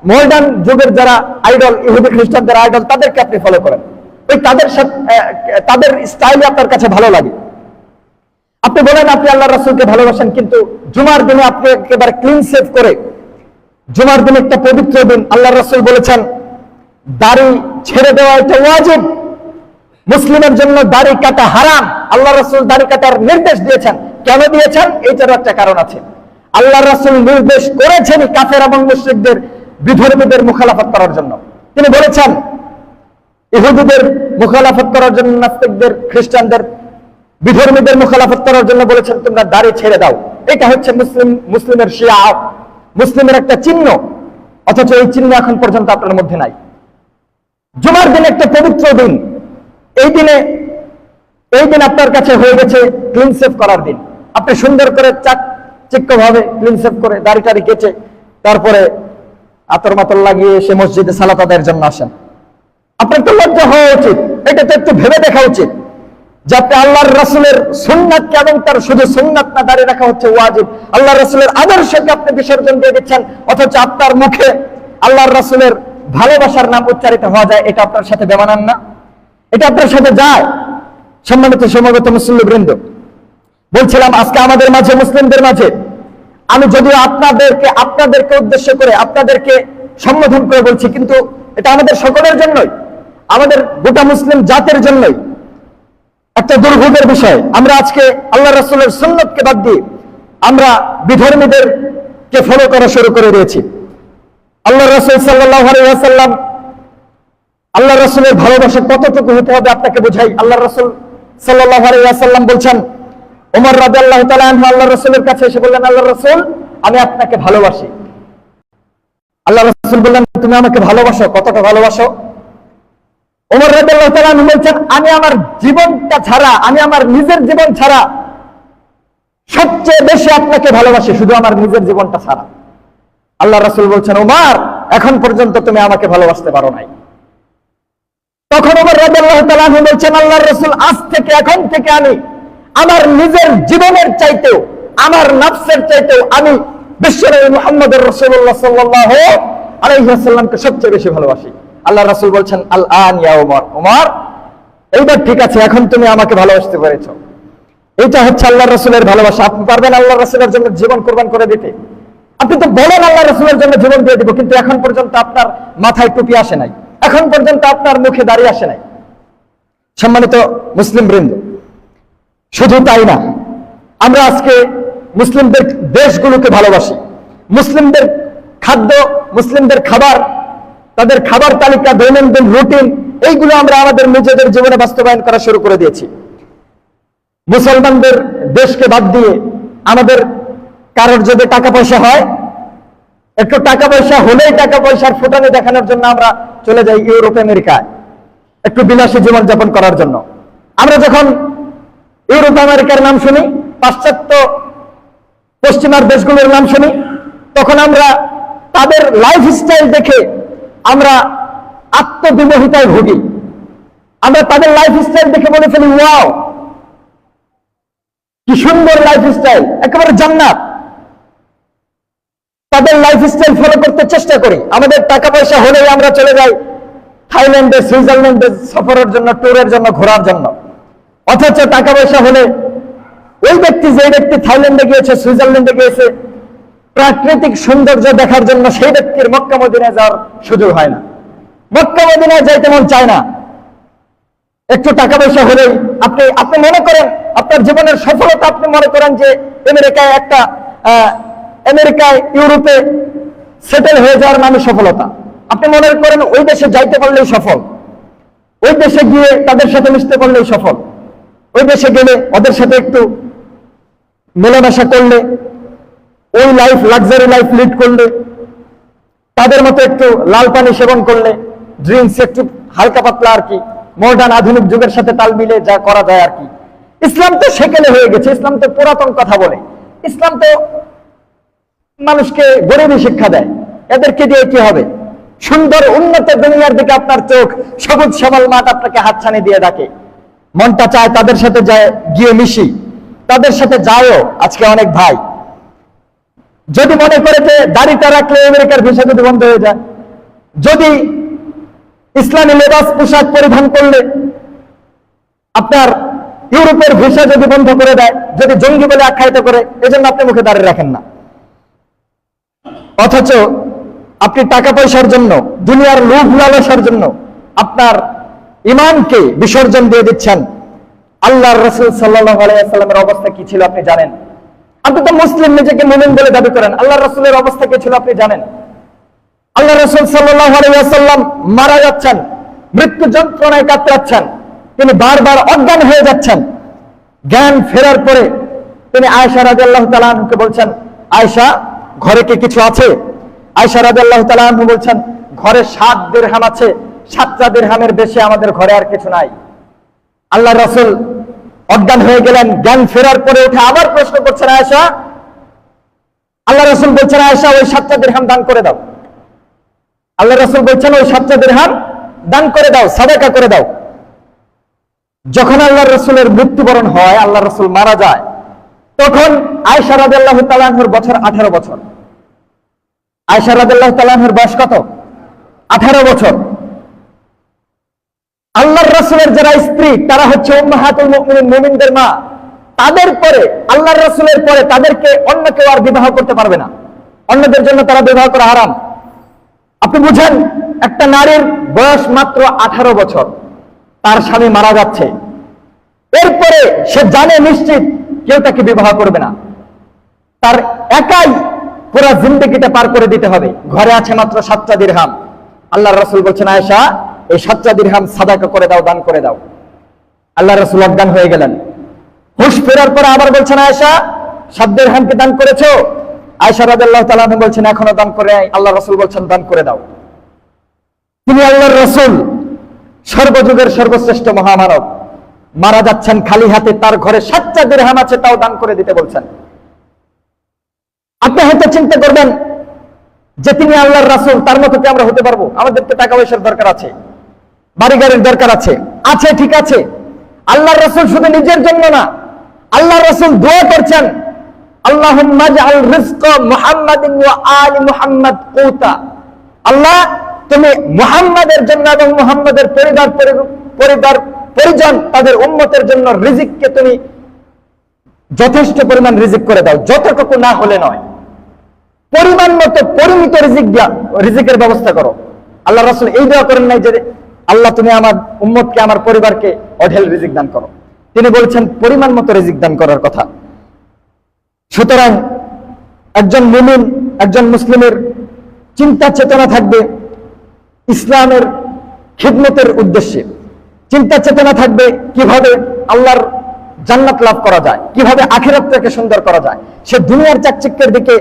[SPEAKER 1] মডার্ন যুগের যারা আইডল, ইহুদি খ্রিস্টানদের আইডল, তাদেরকে আপনি ফলো করেন। ওই তাদের স্টাইল আপনার কাছে ভালো লাগে। আপনি বলেন আপনি আল্লাহর রাসূলকে ভালোবাসেন, কিন্তু জুমার দিনে আপনি একেবারে ক্লিন শেভ করে, জুমার দিন একটা পবিত্র দিন, আল্লাহর রাসূল বলেছেন দাড়ি ছেড়ে দেওয়া এটা ওয়াজিব, মুসলিমের জন্য দাড়ি কাটা হারাম। আল্লাহর রাসূল দাড়ি কাটার নির্দেশ দিয়েছেন। কেন দিয়েছেন? এইটারও একটা কারণ আছে। আল্লাহর রাসূল নির্দেশ করেছেন কাফের এবং মুশরিকদের, বিধর্মীদের মুখালাফত করার জন্য। তিনি বলেছেন ইহুদিদের মুখালাফত করার জন্য, নাস্তিকদের, খ্রিস্টানদের, বিধর্মীদের মুখালাফত করার জন্য বলেছেন তোমরা দাড়ি ছেড়ে দাও। এটা হচ্ছে মুসলিমের শিয়া, মুসলিমের একটা চিহ্ন, অথচ এই চিহ্ন এখন পর্যন্ত আপনার মধ্যে নাই। জুমার দিন একটা পবিত্র দিন, এই দিন আপনার কাছে হয়ে গেছে ক্লিন সেভ করার দিন। আপনি সুন্দর করে চাকচিক্য ভাবে ক্লিন সেভ করে দাড়ি টাড়ি কেটে তারপরে আতর মাতর লাগিয়ে সে মসজিদে সালাত আদায়ের জন্য আসেন। আপনার তো লজ্জা হওয়া উচিত, এটা তো একটু ভেবে দেখা উচিত যে আপনি আল্লাহর রাসূলের সুন্নাতকে, এবং তার শুধু সুন্নাত না, দাঁড়িয়ে রাখা হচ্ছে ওয়াজিব, আল্লাহর রাসূলের আদর্শকে আপনি বিসর্জন দিয়ে দিচ্ছেন, অথচ আপনার মুখে আল্লাহর রাসূলের ভালোবাসার নাম উচ্চারিত হওয়া যায়। এটা আপনার সাথে বেমানান না? এটা আপনার সাথে যায়? সম্মানিত সমবেত মুসল্লিবৃন্দ, বলছিলাম আজকে আমাদের মাঝে, মুসলিমদের মাঝে, আমি যদিও আপনাদেরকে উদ্দেশ্য করে আপনাদেরকে সম্বোধন করে বলছি, কিন্তু এটা আমাদের সকলের জন্যই, আমাদের গোটা মুসলিম জাতির জন্যই একটা দুর্ভোগের বিষয়। আমরা আজকে আল্লাহ রাসূলের সুন্নাতকে বাদ দিয়ে আমরা বিধর্মীদেরকে ফলো করা শুরু করে দিয়েছি। আল্লাহ রাসূল সাল্লাল্লাহু আলাইহি ওয়াসাল্লাম, আল্লাহ রাসূলের ভালোবাসা কতটুকু হতে হবে আপনাকে বোঝাই। আল্লাহ রাসূল সাল্লাল্লাহু আলাইহি ওয়াসাল্লাম বলছেন, ওমর রাদিয়াল্লাহু তাআলা আনহু আল্লাহ রাসূলের কাছে এসে বললেন, আল্লাহ রাসূল, আমি আপনাকে ভালোবাসি। আল্লাহ রাসূল বললেন, তুমি আমাকে ভালোবাসো? কতটা ভালোবাসো? ওমর রাদিয়াল্লাহু তাআলা আনহু বলছেন, আমি আমার জীবনটা ছাড়া, আমি আমার নিজের জীবন ছাড়া সবচেয়ে বেশি আপনাকে ভালোবাসি, শুধু আমার নিজের জীবনটা ছাড়া। আল্লাহ রাসূল বলছেন, ওমর, এখন পর্যন্ত তুমি আমাকে ভালোবাসতে পারো নাই। তখন ওমর রাদিয়াল্লাহু তাআলা আনহু বলছেন, আল্লাহর রাসূল, আজ থেকে, এখন থেকে আমি আমার নিজের জীবনের চাইতেও, আমার নফসের চাইতেও আমি বিশ্বনবী মুহাম্মদুর রাসূলুল্লাহ সাল্লাল্লাহু আলাইহি ওয়াসাল্লামকে সবচেয়ে বেশি ভালোবাসি। আল্লাহ রাসূল বলছেন, আল আন ইয়া ওমর, ওমর, এইবার ঠিক আছে, এখন তুমি আমাকে ভালোবাসতে পেরেছো। এটা হচ্ছে আল্লাহর রাসূলের ভালোবাসা। আপনি পারবেন আল্লাহর রাসূলের জন্য জীবন কুরবান করে দিতে? আপনি তো বলেন আল্লাহর রাসূলের জন্য জীবন দিয়ে দিব, কিন্তু এখন পর্যন্ত আপনার মাথায় টুপি আসে নাই, এখন পর্যন্ত আপনার মুখে দাড়ি আসে নাই। সম্মানিত মুসলিম বৃন্দ, শুধু তাই না, আমরা আজকে মুসলিমদের দেশগুলোকে ভালোবাসি। মুসলিমদের খাদ্য, মুসলিমদের খাবার, তাদের খাবার তালিকা, দৈনন্দিন রুটিন, এইগুলো আমরা আমাদের নিজেদের জীবনে বাস্তবায়ন করা শুরু করে দিয়েছি। মুসলমানদের দেশকে বাদ দিয়ে আমাদের কারোর যদি টাকা পয়সা হয়, একটু টাকা পয়সা হলেই টাকা পয়সার ফুটানি দেখানোর জন্য আমরা চলে যাই ইউরোপ, আমেরিকায়, একটু বিলাসী জীবনযাপন করার জন্য। আমরা যখন ইউরোপ আমেরিকার নাম শুনি, পাশ্চাত্য পশ্চিমার দেশগুলোর নাম শুনি, তখন আমরা তাদের লাইফস্টাইল দেখে আমরা আত্মবিমোহিতায় ভুগি। আমরা তাদের লাইফস্টাইল দেখে বলে ফেলি, ওয়াও, কি সুন্দর লাইফস্টাইল, একেবারে জান্নাত। তাদের লাইফস্টাইল ফলো করতে চেষ্টা করি। আমাদের টাকা পয়সা হলেই আমরা চলে যাই থাইল্যান্ডে, সুইজারল্যান্ডে সফরের জন্য, ট্যুরের জন্য, ঘোরার জন্য। অথচ টাকা পয়সা হলে ওই ব্যক্তি, যে ব্যক্তি থাইল্যান্ডে গিয়েছে, সুইজারল্যান্ডে গিয়েছে প্রাকৃতিক সৌন্দর্য দেখার জন্য, সেই ব্যক্তির মক্কা মদিনায় যাওয়ার সুযোগ হয় না, মক্কা মদিনায় যাইতে মন চায় না। একটু টাকা পয়সা হলেই আপনি মনে করেন আপনার জীবনের সফলতা, আপনি মনে করেন যে আমেরিকায় ইউরোপে সেটেল হয়ে যাওয়ার নামে সফলতা। আপনি মনে করেন ওই দেশে যাইতে পারলেই সফল, ওই দেশে গিয়ে তাদের সাথে মিশতে পারলেই সফল, ওই দেশে গেলে ওদের সাথে একটু মেলামেশা করলে, ওই লাইফ, লাক্সারি লাইফ লিড করলে, তাদের মতো একটু লাল পানি সেবন করলে, ড্রিঙ্কস একটু হালকা পাতলা আর কি, মডার্ন আধুনিক যুগের সাথে তাল মিলে যা করা যায় আর কি। ইসলাম তো সেকেলে হয়ে গেছে, ইসলাম তো পুরাতন কথা বলে, ইসলাম তো মানুষকে গরিবী শিক্ষা দেয়। এদেরকে দিয়ে কি হবে? সুন্দর উন্নত দুনিয়ার দিকে আপনার চোখ, সবুজ সবল মাঠ আপনাকে হাতছানি দিয়ে ডাকে, মনটা চায় তাদের সাথে গিয়ে মিশি, তাদের সাথে যায়ও। আজকে অনেক ভাই যদি মনে করে যে দাড়িটা রাখলে আমেরিকার ভিসা যদি বন্ধ হয়ে যায়, যদি ইসলামী লেবাস পোশাক পরিধান করলে আপনার ইউরোপের ভিসা যদি বন্ধ করে দেয়, যদি জঙ্গি বলে আখ্যায়িত করে, এজন্য আপনি মুখে দাঁড়িয়ে রাখেন না। অথচ আপনি টাকা পয়সার জন্য, দুনিয়ার লোভ লালসার জন্য আপনার ঈমানকে বিসর্জন দিয়ে দিচ্ছেন। আল্লাহর রাসূল সাল্লাল্লাহু আলাইহি ওয়াসাল্লামের অবস্থা কি ছিল আপনি জানেন? আপনি তো মুসলিম, নিজেকে মুমিন বলে দাবি করেন, আল্লাহর রাসূলের অবস্থা কি ছিল আপনি জানেন? আল্লাহ রাসূল সাল্লাল্লাহু আলাইহি ওয়াসাল্লাম মারা যাচ্ছেন, মৃত্যু যন্ত্রণায় কাতরাচ্ছেন, তিনি বারবার অজ্ঞান হয়ে যাচ্ছেন। জ্ঞান ফেরার পরে তিনি আয়েশা রাদিয়াল্লাহু তাআলা আনহাকে বলছেন, আয়েশা, ঘরে কি কিছু আছে? আয়েশা রাদিয়াল্লাহু তাআলা আনহা বলছেন, ঘরে 7 দিরহাম আছে, 7টা দিরহামের বেশি আমাদের ঘরে আর কিছু নাই। আল্লাহর রাসূল অজ্ঞান হয়ে গেলেন। জ্ঞান ফেরার পরে উঠে আবার প্রশ্ন করছেন আয়েশা। আল্লাহ রাসূল বলছেন, আয়েশা ওই 7টা দিরহাম দান করে দাও। আল্লাহ রাসূল বলছেন, ওই 7টা দিরহাম দান করে দাও, সাদাকা করে দাও। যখন আল্লাহর রাসূলের মৃত্যুবরণ হয়, আল্লাহর রাসূল মারা যায়, তখন আয়েশা রাদিয়াল্লাহু তাআলা আনহার বছর 18 বছর। আয়েশা রাদিয়াল্লাহু তাআলা আনহার বয়স কত? 18 বছর। আল্লাহর রাসূলের যারা স্ত্রী, তারা হচ্ছে উম্মাহাতুল মুমিনিন, মুমিনদের মা। তাদের পরে, আল্লাহর রাসূলের পরে তাদেরকে অন্য কেউ আর বিবাহ করতে পারবে না। অন্যদের জন্য তারা বিবাহ করা হারাম। আপনি বুঝেন, একটা নারীর বয়স মাত্র 18 বছর, তার স্বামী মারা যাচ্ছে, এরপরে সে জানে নিশ্চিত কেউ তাকে বিবাহ করবে না, তার একাই পুরো জিন্দেগিটা পার করে দিতে হবে। ঘরে আছে মাত্র 7টা দিরহাম। আল্লাহর রাসূল বলছেন, আয়েশা এই 7টা দিরহাম সাদাকা করে দাও, দান করে দাও। আল্লাহর রাসূল অজ্ঞান হয়ে গেলেন। হুঁশ ফেরার পরে আবার বলছেন, আয়েশা 7 দিরহামকে দান করেছো? আয়েশা রাদিয়াল্লাহু তাআলা আনহা বলছেন, এখনো দান করে নাই। আল্লাহর রাসূল বলছেন, দান করে দাও। তিনি আল্লাহর রাসূল, সর্বযুগের সর্বশ্রেষ্ঠ মহামানব, মারা যাচ্ছেন খালি হাতে, তার ঘরে 7টা দিরহাম আছে, তাও দান করে দিতে বলছেন। আপনি হয়তো চিন্তা করবেন যে তিনি আল্লাহর রাসূল, তার মতো কি আমরা হতে পারবো? আমাদের তো টাকা পয়সার দরকার আছে, বাড়ি গাড়ির দরকার আছে। আছে, ঠিক আছে। আল্লাহর রাসূল শুধু নিজের জন্য না, আল্লাহর রাসূল দোয়া করছেন, আল্লাহুম্মা জাআল রিজকা মুহাম্মাদিন ওয়া আলি মুহাম্মাদ কুতা। আল্লাহ, তুমি মুহাম্মাদের জন্য এবং মুহাম্মাদের পরিজন, তাদের উম্মতের জন্য রিজিককে তুমি যথেষ্ট পরিমাণ রিজিক করে দাও, যতটুকু না হলে নয়, পরিমাণ মতো পরিমিত রিজিকের ব্যবস্থা করো। আল্লাহ রাসূল এই দোয়া করেন নাই যে আল্লাহ তুমি আমার উম্মতকে, আমার পরিবারকে অঢেল রিজিক দান করো। তিনি বলেছেন পরিমাণ মতো রিজিক দান করার কথা। সুতরাং একজন মুমিন, একজন মুসলিমের চিন্তা চেতনা থাকবে ইসলামের খিদমতের উদ্দেশ্যে, চিন্তা চেতনা থাকবে কিভাবে আল্লাহর জান্নাত লাভ করা যায়, কিভাবে আখিরাতটাকে সুন্দর করা যায়। সে দুনিয়ার চাকচিক্যের দিকে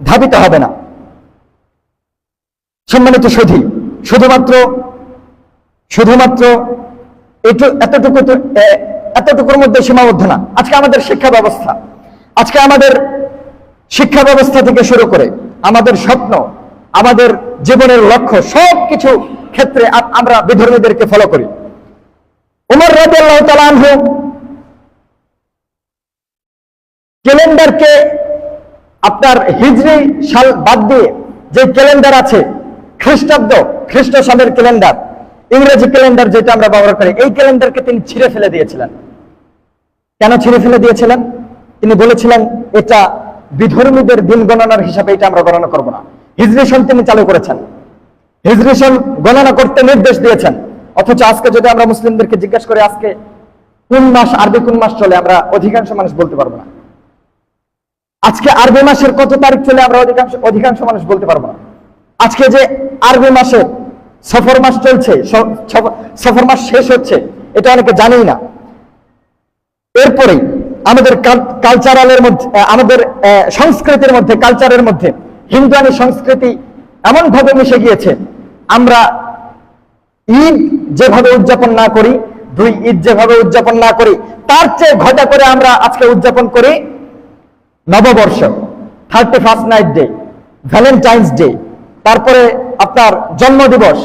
[SPEAKER 1] ধাবিত হবে না। সম্মানিত সুধী, শুধুমাত্র এতটুকুর মধ্যে সীমাবদ্ধ না। আজকে আমাদের শিক্ষা ব্যবস্থা থেকে শুরু করে আমাদের স্বপ্ন, আমাদের জীবনের লক্ষ্য, সবকিছু ক্ষেত্রে আমরা বিধর্মীদেরকে ফলো করি। উমর রাদিয়াল্লাহু তাআলা আনহু ক্যালেন্ডারকে, আপনার হিজরি সাল বাদ দিয়ে যে ক্যালেন্ডার আছে, খ্রিস্ট সালের ক্যালেন্ডার, ইংরেজি ক্যালেন্ডার যেটা আমরা ব্যবহার করি, এই ক্যালেন্ডারকে তিনি ছিঁড়ে ফেলে দিয়েছিলেন। কেন ছিঁড়ে ফেলে দিয়েছিলেন? তিনি বলেছিলেন, এটা বিধর্মীদের দিন গণনার হিসাবে এটা আমরা গণনা করব না। হিজরি সন তিনি চালু করেছেন, হিজরি সন গণনা করতে নির্দেশ দিয়েছেন। অথচ আজকে যদি আমরা মুসলিমদেরকে জিজ্ঞাসা করি আজকে কোন মাস, আরবি কোন মাস চলে, আমরা অধিকাংশ মানুষ বলতে পারবো না। আজকে আরবি মাসের কত তারিখ চলে, আমরা অধিকাংশ মানুষ বলতে পারবো না। আজকে যে আরবি মাসে সফর মাস চলছে, সফর মাস শেষ হচ্ছে, এটা অনেকে জানেই না। এরপরে আমাদের কালচারালের মধ্যে, আমাদের সংস্কৃতির মধ্যে, কালচারের মধ্যে হিন্দুয়ানি সংস্কৃতি এমন ভাবে মিশে গিয়েছে, আমরা ঈদ যেভাবে উদযাপন না করি, 2 ঈদ যেভাবে উদযাপন না করি, তার চেয়ে ঘটা করে আমরা আজকে উদযাপন করি নববর্ষ, 31st night day, Valentine's day, তারপরে আপনার জন্মদিবস,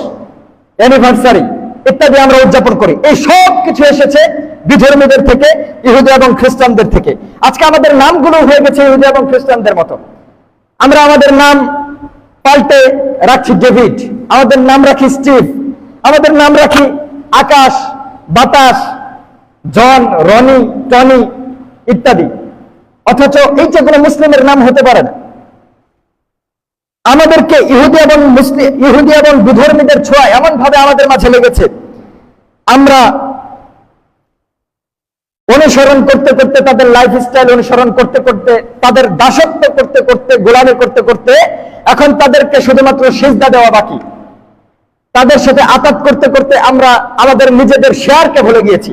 [SPEAKER 1] অ্যানিভার্সারি ইত্যাদি আমরা উদযাপন করি। এই সব কিছু এসেছে বিধর্মীদের থেকে, ইহুদি এবং খ্রিস্টানদের থেকে। আজকে আমাদের নামগুলো হয়ে গেছে ইহুদি এবং খ্রিস্টানদের মতো। আমরা আমাদের নাম পাল্টে রাখছি ডেভিড, আমাদের নাম রাখি স্টিভ, আমাদের নাম রাখি আকাশ, বাতাস, জন, রনি, টনি ইত্যাদি। অথচ এইটা কোনো মুসলিমের নাম হতে পারে না। আমাদেরকে ইহুদি এবং বিধর্মীদের ছোঁয়া এমন ভাবে আমাদের মাঝে লেগেছে, আমরা অনুসরণ করতে করতে, তাদের লাইফস্টাইল অনুসরণ করতে করতে, তাদের দাসত্ব করতে করতে, গোলামি করতে করতে, এখন তাদেরকে শুধুমাত্র সিজদা দেওয়া বাকি। তাদের সাথে আতাত করতে করতে আমরা আমাদের নিজেদের শেয়ারকে ভুলে গিয়েছি।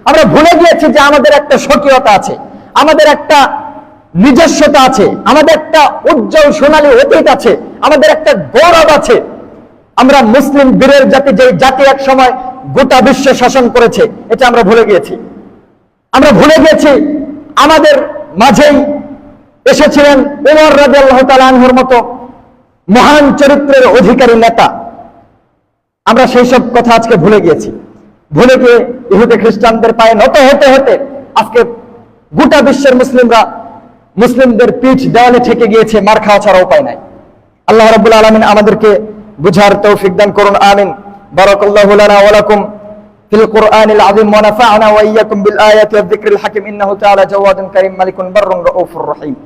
[SPEAKER 1] আমরা ভুলে গিয়েছি যে আমাদের একটা স্বকীয়তা আছে, আমাদের একটা নিজস্বতা আছে, আমাদের একটা উজ্জ্বল সোনালী অতীত আছে, আমাদের একটা গৌরব আছে। আমরা মুসলিম বীরের জাতি, যে জাতি এক সময় গোটা বিশ্ব শাসন করেছে, এটা আমরা ভুলে গিয়েছি। আমরা ভুলে গেছি আমাদের মাঝেই এসেছিলেন উমর রাদিয়াল্লাহু তাআলা আনহুর মতো মহান চরিত্রের অধিকারী নেতা। আমরা সেই সব কথা আজকে ভুলে গিয়েছি। ভুলে গিয়ে ইহুদি খ্রিস্টানদের পায়ে নত হতে হতে আজকে গোটা বিশ্বের মুসলিমদের পিঠ দেওয়ালে ঠেকে গিয়েছে, মার খাওয়া ছাড়া উপায় নাই। আল্লাহ রাব্বুল আলামিন আমাদেরকে বুঝার তৌফিক দান করুন, আমিন। বারাকাল্লাহু লানা ওয়া লাকুম ফিল কুরআনিল আযীম ওয়া নাফা'না ওয়া ইয়্যাকুম বিল আয়াতি ওয়ায যিকরিল হাকীম ইন্নাহু তাআলা জাওয়াদুন কারীম মালিকুন বাররুন রাউফুর রহিম।